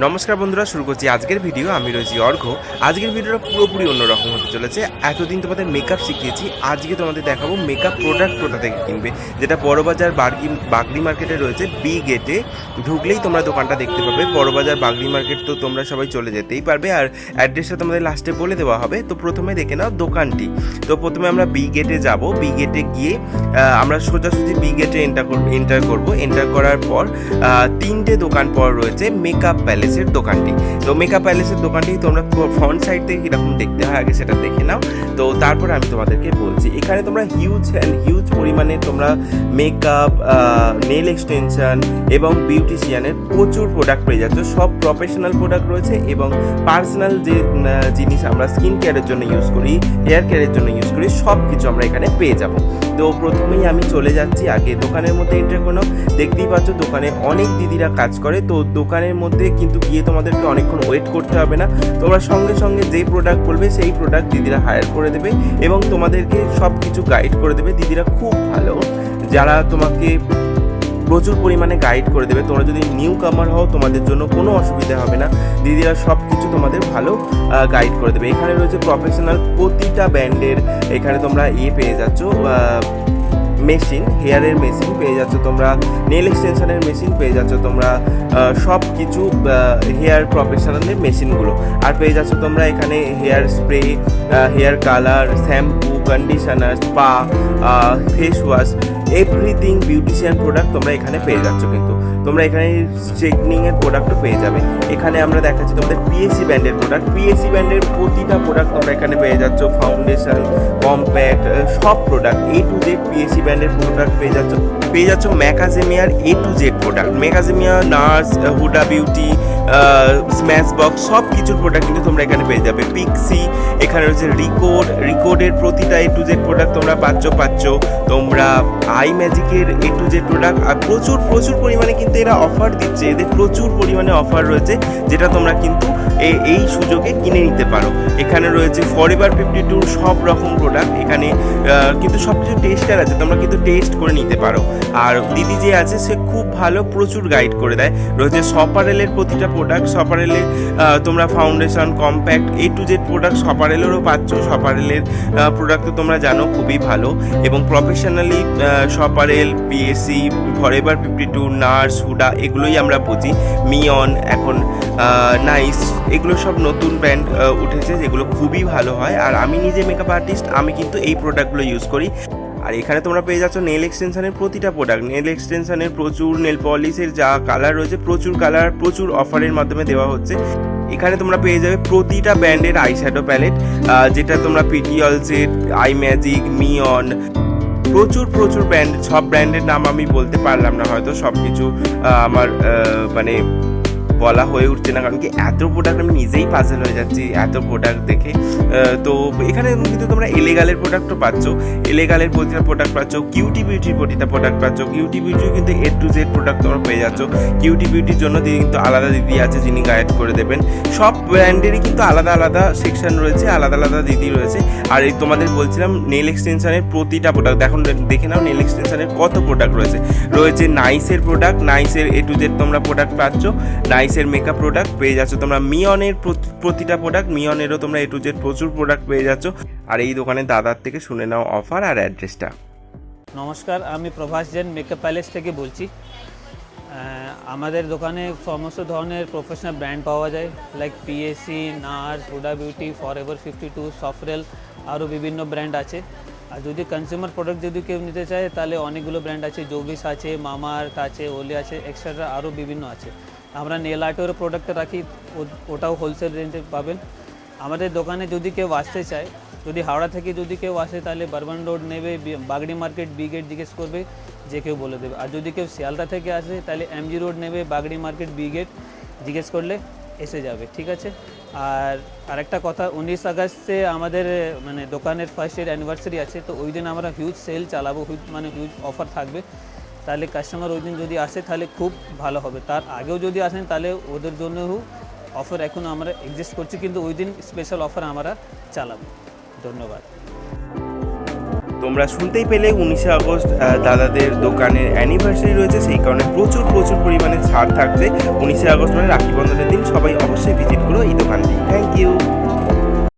নমস্কার বন্ধুরা, শুরু করছি আজকের ভিডিও। আমি রয়েছি অর্ঘ। আজকের ভিডিওটা পুরোপুরি অন্যরকম হতে চলেছে। এতদিন তোমাদের মেকআপ শিখিয়েছি, আজকে তোমাদের দেখাবো মেকআপ প্রোডাক্ট কোথা থেকে কিনবে, যেটা বড়বাজার বাগড়ি মার্কেটে রয়েছে। বি গেটে ঢুকলেই তোমরা দোকানটা দেখতে পাবে। বড়বাজার বাগড়ি মার্কেট তো তোমরা সবাই চলে যেতেই পারবে, আর অ্যাড্রেসটা তোমাদের লাস্টে বলে দেওয়া হবে। তো প্রথমে দেখে নাও দোকানটি। তো প্রথমে আমরা বি গেটে যাব। বি গেটে গিয়ে আমরা সোজাসুজি বি গেটে এন্টার করব। এন্টার করার পর তিনটে দোকান পর রয়েছে মেকআপ প্যালেসের দোকানটি। তো মেকআপ প্যালেসের দোকানটি তোমরা ফ্রন্ট সাইড থেকে কীরকম দেখতে হয় আগে সেটা দেখে নাও। তো তারপর আমি তোমাদেরকে বলছি, এখানে তোমরা হিউজ পরিমাণে তোমরা মেকআপ, নেল এক্সটেনশন এবং বিউটিশিয়ানের প্রচুর প্রোডাক্ট পেয়ে যাচ্ছ। সব প্রফেশনাল প্রোডাক্ট রয়েছে এবং পার্সোনাল যে জিনিস আমরা স্কিন কেয়ারের জন্য ইউজ করি, হেয়ার কেয়ারের জন্য ইউজ করি, সব কিছু আমরা এখানে পেয়ে যাব। তো প্রথমেই আমি চলে যাচ্ছি আগে দোকানের মধ্যে এন্টার করলাম। দেখতেই পাচ্ছ দোকানে অনেক দিদিরা কাজ করে। তো দোকানের মধ্যে কিন্তু গিয়ে তোমাদেরকে অনেকক্ষণ ওয়েট করতে হবে না। তোমরা সঙ্গে সঙ্গে যেই প্রোডাক্ট বলবে সেই প্রোডাক্ট দিদিরা হায়ার করে দেবে এবং তোমাদেরকে সব কিছু গাইড করে দেবে। দিদিরা খুব ভালো, যারা তোমাকে প্রচুর পরিমাণে গাইড করে দেবে। তোমরা যদি নিউ কামার হও তোমাদের জন্য কোনো অসুবিধা হবে না, দিদিরা সব কিছু তোমাদের ভালো গাইড করে দেবে। এখানে রয়েছে প্রফেশনাল প্রতিটা ব্র্যান্ডের। এখানে তোমরা পেয়ে যাচ্ছ মেশিন, হেয়ারের মেশিন পেয়ে যাচ্ছ তোমরা, নেল এক্সটেনশনের মেশিন পেয়ে যাচ্ছ তোমরা, সব কিছু হেয়ার প্রফেশনালের মেশিনগুলো। আর পেয়ে যাচ্ছ তোমরা এখানে hair spray, hair colour, shampoo, conditioner, spa, face wash, everything beautician product তোমরা এখানে পেয়ে যাচ্ছ। কিন্তু তোমরা এখানে স্ট্রেটনিংয়ের প্রোডাক্টও পেয়ে যাবে। এখানে আমরা দেখাচ্ছি তোমাদের পিএসসি ব্র্যান্ডের প্রোডাক্ট। পিএসসি ব্র্যান্ডের প্রতিটা প্রোডাক্ট তোমরা এখানে পেয়ে যাচ্ছ। ফাউন্ডেশন, কম্প্যাক্ট, সব product A to Z PSC ব্র্যান্ডের প্রোডাক্ট পেয়ে যাচ্ছ। ম্যাকাজেমিয়ার A to Z প্রোডাক্ট, ম্যাকাজেমিয়া, Nars, Huda Beauty, Smashbox, সব কিছুর প্রোডাক্ট কিন্তু তোমরা এখানে পেয়ে যাবে। পিক্সি, এখানে রয়েছে রিকোডের প্রতিটা A to Z প্রোডাক্ট তোমরা পাচ্ছ। তোমরা আই ম্যাজিকের A to Z প্রোডাক্ট। আর প্রচুর পরিমাণে কিন্তু এরা অফার দিচ্ছে। এদের প্রচুর পরিমাণে অফার রয়েছে, যেটা তোমরা কিন্তু এই সুযোগে কিনে নিতে পারো। এখানে রয়েছে ফরএভার 52 সব রকম প্রোডাক্ট। এখানে কিন্তু সব কিছু টেস্টার আছে, তোমরা কিন্তু টেস্ট করে নিতে পারো। আর দিদি যে আছে সে খুব ভালো, প্রচুর গাইড করে দেয়। রয়েছে সপারেলের প্রতিটা প্রোডাক্ট। সপারেলের তোমরা foundation, compact, A to Z product সপারেলেরও পাচ্ছ। সপারেলের প্রোডাক্ট তো তোমরা জানো খুবই ভালো। এবং প্রফেশনালি সপারেল, পিএসসি, ফরএভার 52, নার্স, হুডা এগুলোই আমরা বুঝি। মিয়ন, এখন নাইস, এগুলো সব নতুন ব্র্যান্ড উঠেছে যেগুলো খুবই ভালো হয়। আর আমি নিজে মেকআপ আর্টিস্ট, আমি কিন্তু এই প্রোডাক্টগুলো ইউজ করি। আর এখানে তোমরা পেয়ে যাচ্ছ নেল এক্সটেনশনের প্রতিটা প্রোডাক্ট। নেল এক্সটেনশনের প্রচুর, নেল পলিশের যা কালার রয়েছে, প্রচুর কালার প্রচুর অফারের মাধ্যমে দেওয়া হচ্ছে। এখানে তোমরা পেয়ে যাবে প্রতিটা ব্র্যান্ডের আই শ্যাডো প্যালেট, যেটা তোমরা পিটি অলসেট, আই ম্যাজিক, মিয়ন, প্রচুর ব্র্যান্ড। সব ব্র্যান্ডের নাম আমি বলতে পারলাম না, হয়তো সব কিছু আমার মানে বলা হয়ে উঠছে না, কারণ কি এত প্রোডাক্ট আমি নিজেই পাজল হয়ে যাচ্ছি এত প্রোডাক্ট দেখে। তো এখানে কিন্তু তোমরা এলেগালের প্রোডাক্টও পাচ্ছ। এলেগালের প্রতিটা প্রোডাক্ট পাচ্ছ। কিউটি বিউটির প্রতিটা প্রোডাক্ট পাচ্ছ। কিউটি বিউটিও কিন্তু A to Z প্রোডাক্ট তোমরা পেয়ে যাচ্ছ। কিউটি বিউটির জন্য কিন্তু আলাদা দিদি আছে যিনি গাইড করে দেবেন। সব ব্র্যান্ডেরই কিন্তু আলাদা সেকশন রয়েছে, আলাদা দিদি রয়েছে। আর এই তোমাদের বলছিলাম নেল এক্সটেনশনের প্রতিটা প্রোডাক্ট দেখে নাও নেল এক্সটেনশনের কত প্রোডাক্ট রয়েছে নাইসের প্রোডাক্ট, নাইসের A to Z তোমরা প্রোডাক্ট পাচ্ছ। নাইসের মেকআপ প্রোডাক্ট পেয়ে যাচ্ছ তোমরা। মিয়নের প্রতিটা প্রোডাক্ট, মিয়নেরও তোমরা A to Z প্রচুর প্রোডাক্ট পেয়ে যাচ্ছ। আর এই দোকানের দাদার থেকে শুনে নাও অফার আর অ্যাড্রেসটা। নমস্কার, আমি প্রভাস জেন মেকআপ প্যালেস থেকে বলছি। আমাদের দোকানে সমস্ত ধরনের প্রফেশনাল ব্র্যান্ড পাওয়া যায়, like PSC, nurse, Huda beauty, forever 52, সফরেল, আরও বিভিন্ন ব্র্যান্ড আছে। আর যদি কনজিউমার প্রোডাক্ট যদি কেউ নিতে চায় তাহলে অনেকগুলো ব্র্যান্ড আছে, জোভিস আছে, মামাআর্থ আছে, ওলি আছে, এক্সট্রা আরও বিভিন্ন আছে। আমরা নেল আর্টেরও প্রোডাক্ট রাখি, ওটাও হোলসেল রেঞ্জে পাবেন। আমাদের দোকানে যদি কেউ আসতে চায়, যদি হাওড়া থেকে যদি কেউ আসে তাহলে বারবান রোড নেবে, বাগড়ি মার্কেট বি গেট জিজ্ঞেস করবে, যে কেউ বলে দেবে। আর যদি কেউ শিয়ালদা থেকে আসে তাহলে MG রোড নেবে, বাগড়ি মার্কেট বি গেট জিজ্ঞেস করলে এসে যাবে, ঠিক আছে। আর আরেকটা কথা, 19 আগস্টে আমাদের মানে দোকানের ফার্স্ট ইয়ার অ্যানিভার্সারি আছে, তো ওই দিন আমরা হিউজ সেল চালাবো, হিউজ অফার থাকবে। তাহলে কাস্টমার ওই দিন যদি আসে তাহলে খুব ভালো হবে। তার আগেও যদি আসেন তাহলে ওদের জন্যও অফার এখন আমরা এক্সিস্ট করছি, কিন্তু ওই দিন স্পেশাল অফার আমরা চালাবো। ধন্যবাদ। তোমরা শুনতেই পেলে 19শে আগস্ট দাদাদের দোকানের অ্যানিভার্সারি রয়েছে, সেই কারণে প্রচুর পরিমাণে ছাড় থাকছে। 19শে আগস্ট মানে রাখি বন্ধনের দিন, সবাই অবশ্যই